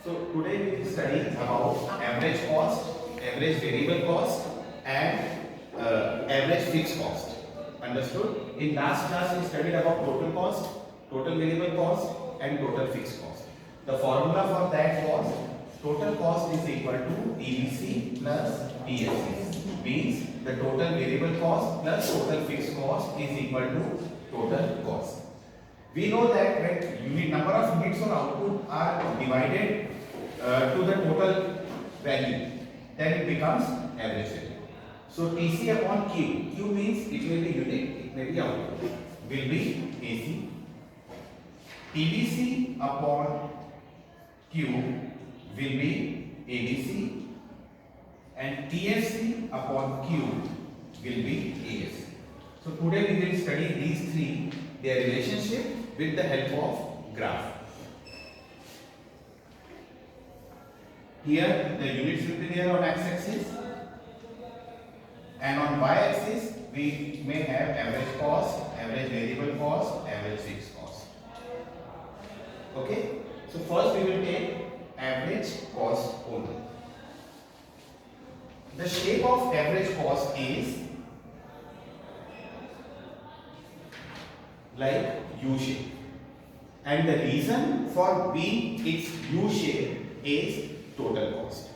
So today we will study about average cost, average variable cost, and average fixed cost. Understood? In last class we studied about total cost, total variable cost, and total fixed cost. The formula for that was total cost is equal to TVC plus TSC. Means the total variable cost plus total fixed cost is equal to total cost. We know that when number of units or output are divided to the total value, then it becomes average value. So TC upon Q, Q means it may be unit, it may be output, will be AC. TBC upon Q will be ABC, and TFC upon Q will be AS. So today we will study these three, their relationship with the help of graph. Here the units will be there on x-axis, and on y-axis we may have average cost, average variable cost, average fixed cost. Okay, so first we will take average cost only. The shape of average cost is like U shape, and the reason for being its U shape is total cost.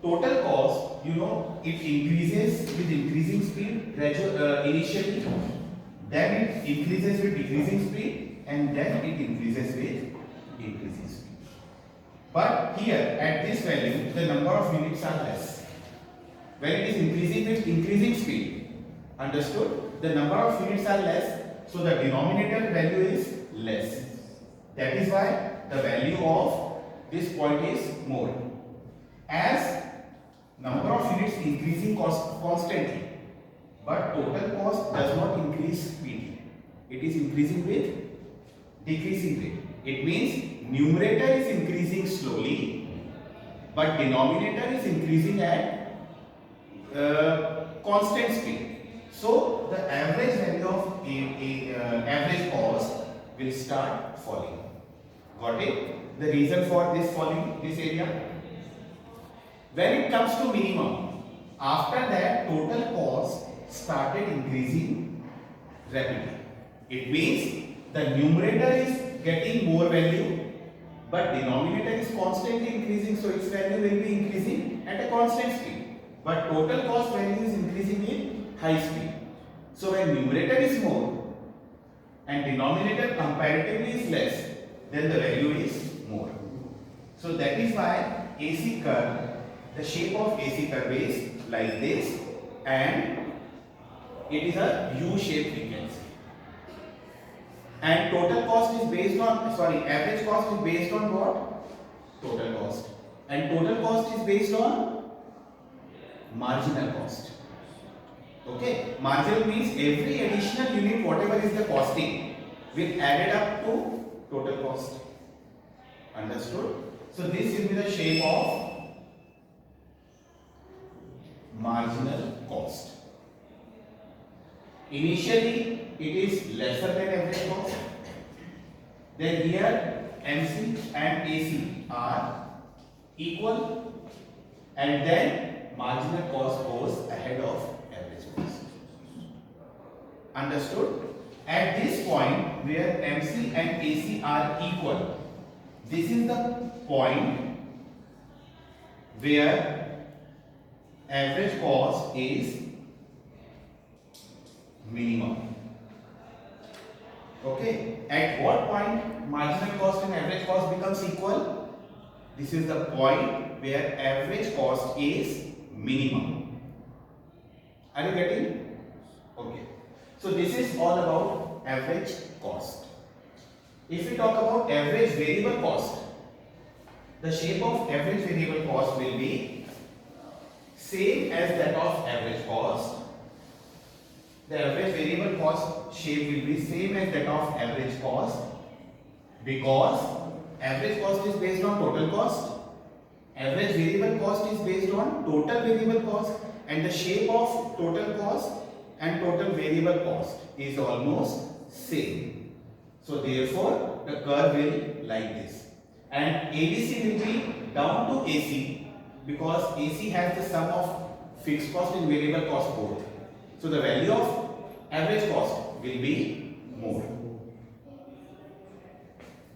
Total cost, you know, it increases with increasing speed initially, then it increases with decreasing speed, and then it increases with increasing speed. But here at this value the number of units are less. When it is increasing with increasing speed, understood, the number of units are less, so the denominator value is less. That is why the value of this point is more. As number of units increasing constantly, but total cost does not increase speedily. It is increasing with decreasing rate. It means numerator is increasing slowly, but denominator is increasing at constant speed. So the average value of average cost will start falling. Got it? The reason for this falling, this area? When it comes to minimum, after that total cost started increasing rapidly. It means the numerator is getting more value, but denominator is constantly increasing, so its value will be increasing at a constant speed. But total cost value is increasing with high speed. So when numerator is more and denominator comparatively is less, then the value is more. So that is why AC curve, the shape of AC curve is like this, and it is a U shape we can see. And total cost is based on, average cost is based on what? Total cost. And total cost is based on marginal cost. Okay, marginal means every additional unit, whatever is the costing, will added up to total cost. Understood? So this will be the shape of marginal cost. Initially it is lesser than average cost. Then here MC and AC are equal, and then marginal cost goes ahead of average cost. Understood? At this point where MC and AC are equal, this is the point where average cost is minimum. Okay, at what point marginal cost and average cost becomes equal? This is the point where average cost is minimum. Are you getting? Okay, so this is all about average cost. If we talk about average variable cost, the shape of average variable cost will be same as that of average cost. The average variable cost shape will be same as that of average cost, because average cost is based on total cost, average variable cost is based on total variable cost, and the shape of total cost and total variable cost is almost same. So therefore the curve will like this, and ABC will be down to AC, because AC has the sum of fixed cost and variable cost both. So the value of average cost will be more.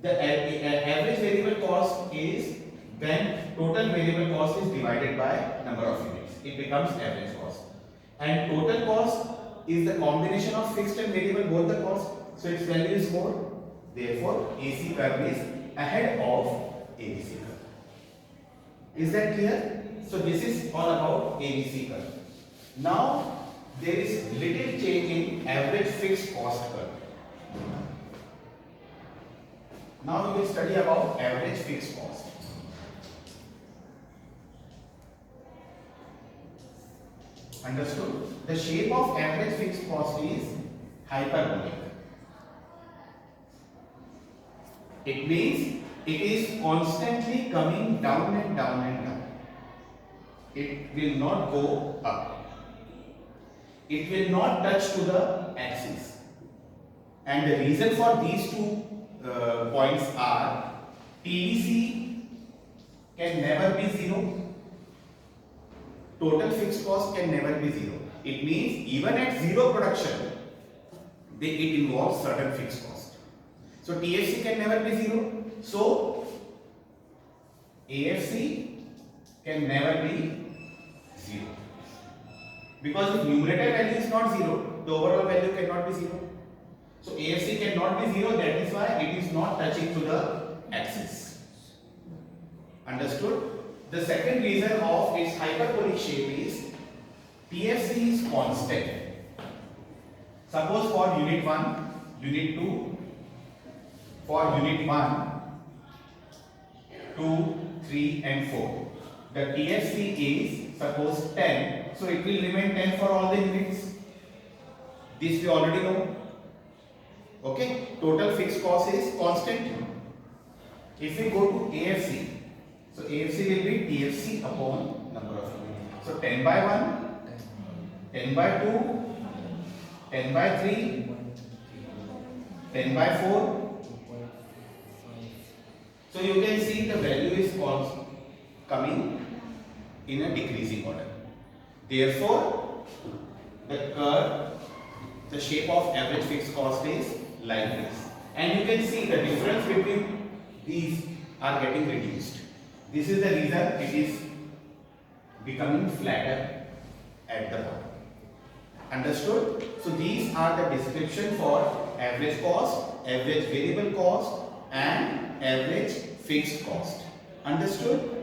The average variable cost is when total variable cost is divided by number of units. It becomes average cost. And total cost is the combination of fixed and variable, both the cost. So its value is more. Therefore, AC curve is ahead of ABC curve. Is that clear? So this is all about ABC curve. Now there is little change in average fixed cost curve. Now we will study about average fixed cost. Understood? The shape of average fixed cost is hyperbolic. It means it is constantly coming down and down and down. It will not go up. It will not touch to the axis. And the reason for these two points are TDC can never be zero. Total fixed cost can never be zero. It means even at zero production, it involves certain fixed cost. So TFC can never be zero. So AFC can never be zero. Because if numerator value is not zero, the overall value cannot be zero. So AFC cannot be zero, that is why it is not touching to the axis. Understood? The second reason of its hyperbolic shape is TFC is constant. Suppose for unit 1, unit 2, for unit 1, 2, 3 and 4. The TFC is suppose 10. So it will remain 10 for all the units. This we already know. Okay. Total fixed cost is constant. If we go to AFC, so AFC will be TFC upon number of units. So 10 by 1, 10 by 2, 10 by 3, 10 by 4. So you can see the value is coming in a decreasing order. Therefore, the curve, the shape of average fixed cost is like this. And you can see the difference between these are getting reduced. This is the reason it is becoming flatter at the bottom. Understood? So these are the description for average cost, average variable cost and average fixed cost. Understood?